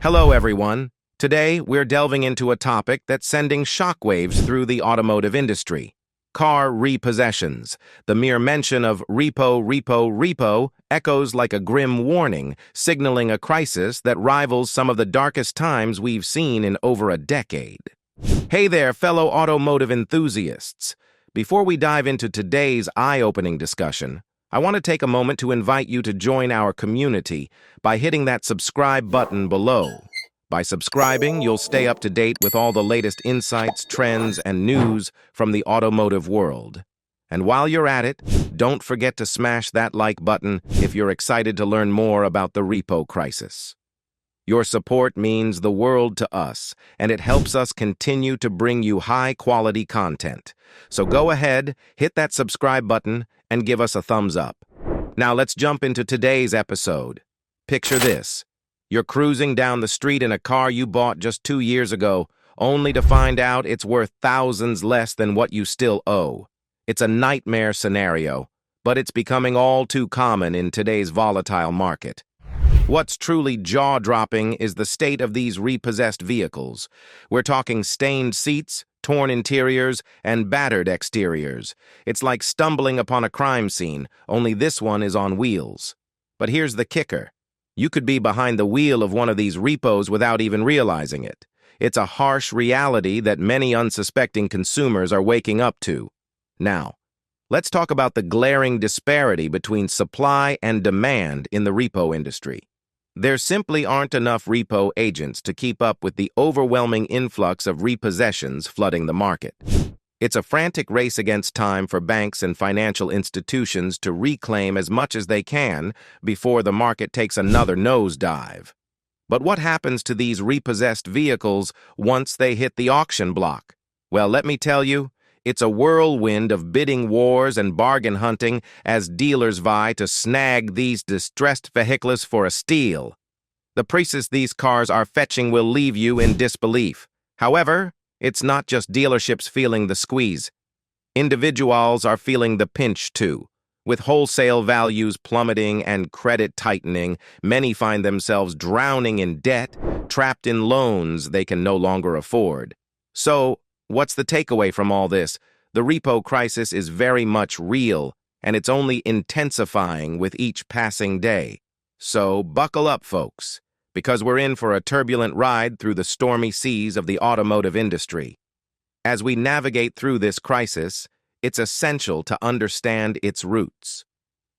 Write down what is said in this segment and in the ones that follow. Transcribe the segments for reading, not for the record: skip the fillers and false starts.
Hello, everyone. Today, we're delving into a topic that's sending shockwaves through the automotive industry. Car repossessions. The mere mention of repo echoes like a grim warning, signaling a crisis that rivals some of the darkest times we've seen in over a decade. Hey there, fellow automotive enthusiasts. Before we dive into today's eye-opening discussion, I want to take a moment to invite you to join our community by hitting that subscribe button below. By subscribing, you'll stay up to date with all the latest insights, trends, and news from the automotive world. And while you're at it, don't forget to smash that like button if you're excited to learn more about the repo crisis. Your support means the world to us, and it helps us continue to bring you high-quality content. So go ahead, hit that subscribe button, and give us a thumbs up. Now let's jump into today's episode. Picture this. You're cruising down the street in a car you bought just 2 years ago, only to find out it's worth thousands less than what you still owe. It's a nightmare scenario, but it's becoming all too common in today's volatile market. What's truly jaw-dropping is the state of these repossessed vehicles. We're talking stained seats, torn interiors, and battered exteriors. It's like stumbling upon a crime scene, only this one is on wheels. But here's the kicker. You could be behind the wheel of one of these repos without even realizing it. It's a harsh reality that many unsuspecting consumers are waking up to. Now, let's talk about the glaring disparity between supply and demand in the repo industry. There simply aren't enough repo agents to keep up with the overwhelming influx of repossessions flooding the market. It's a frantic race against time for banks and financial institutions to reclaim as much as they can before the market takes another nosedive. But what happens to these repossessed vehicles once they hit the auction block? Well, let me tell you, it's a whirlwind of bidding wars and bargain hunting as dealers vie to snag these distressed vehicles for a steal. The prices these cars are fetching will leave you in disbelief. However, it's not just dealerships feeling the squeeze. Individuals are feeling the pinch too. With wholesale values plummeting and credit tightening, many find themselves drowning in debt, trapped in loans they can no longer afford. So, what's the takeaway from all this? The repo crisis is very much real, and it's only intensifying with each passing day. So buckle up, folks, because we're in for a turbulent ride through the stormy seas of the automotive industry. As we navigate through this crisis, it's essential to understand its roots.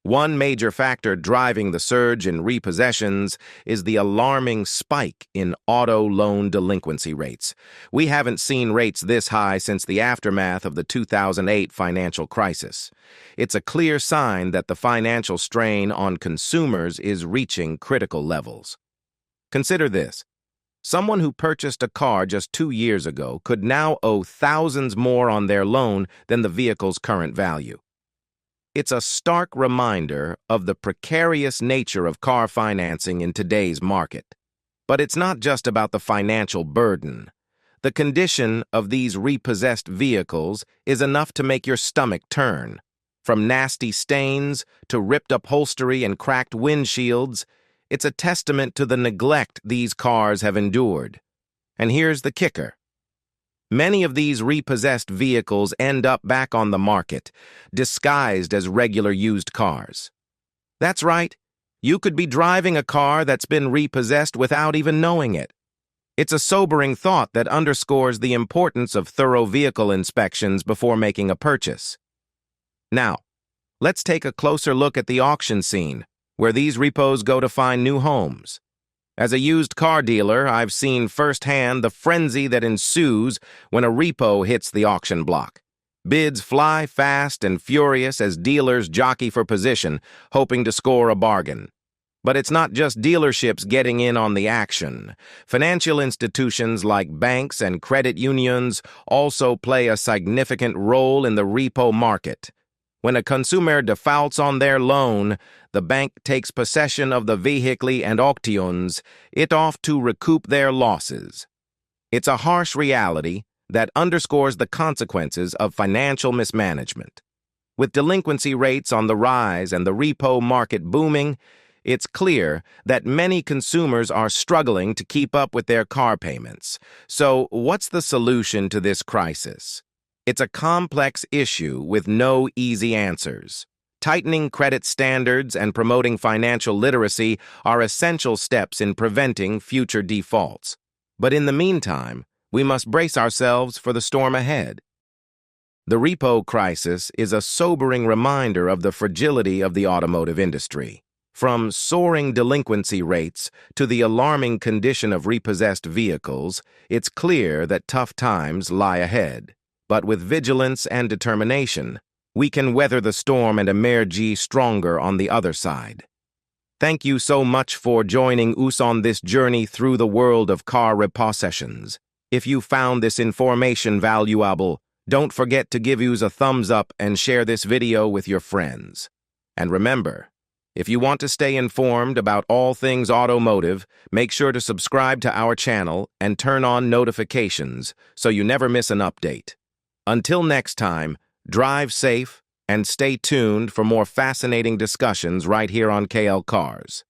One major factor driving the surge in repossessions is the alarming spike in auto loan delinquency rates. We haven't seen rates this high since the aftermath of the 2008 financial crisis. It's a clear sign that the financial strain on consumers is reaching critical levels. Consider this. Someone who purchased a car just 2 years ago could now owe thousands more on their loan than the vehicle's current value. It's a stark reminder of the precarious nature of car financing in today's market. But it's not just about the financial burden. The condition of these repossessed vehicles is enough to make your stomach turn. From nasty stains to ripped upholstery and cracked windshields, it's a testament to the neglect these cars have endured. And here's the kicker. Many of these repossessed vehicles end up back on the market, disguised as regular used cars. That's right, you could be driving a car that's been repossessed without even knowing it. It's a sobering thought that underscores the importance of thorough vehicle inspections before making a purchase. Now, let's take a closer look at the auction scene, where these repos go to find new homes. As a used car dealer, I've seen firsthand the frenzy that ensues when a repo hits the auction block. Bids fly fast and furious as dealers jockey for position, hoping to score a bargain. But it's not just dealerships getting in on the action. Financial institutions like banks and credit unions also play a significant role in the repo market. When a consumer defaults on their loan, the bank takes possession of the vehicle and auctions it off to recoup their losses. It's a harsh reality that underscores the consequences of financial mismanagement. With delinquency rates on the rise and the repo market booming, it's clear that many consumers are struggling to keep up with their car payments. So, what's the solution to this crisis? It's a complex issue with no easy answers. Tightening credit standards and promoting financial literacy are essential steps in preventing future defaults. But in the meantime, we must brace ourselves for the storm ahead. The repo crisis is a sobering reminder of the fragility of the automotive industry. From soaring delinquency rates to the alarming condition of repossessed vehicles, it's clear that tough times lie ahead. But with vigilance and determination, we can weather the storm and emerge stronger on the other side. Thank you so much for joining us on this journey through the world of car repossessions. If you found this information valuable, don't forget to give us a thumbs up and share this video with your friends. And remember, if you want to stay informed about all things automotive, make sure to subscribe to our channel and turn on notifications so you never miss an update. Until next time, drive safe and stay tuned for more fascinating discussions right here on KL Cars.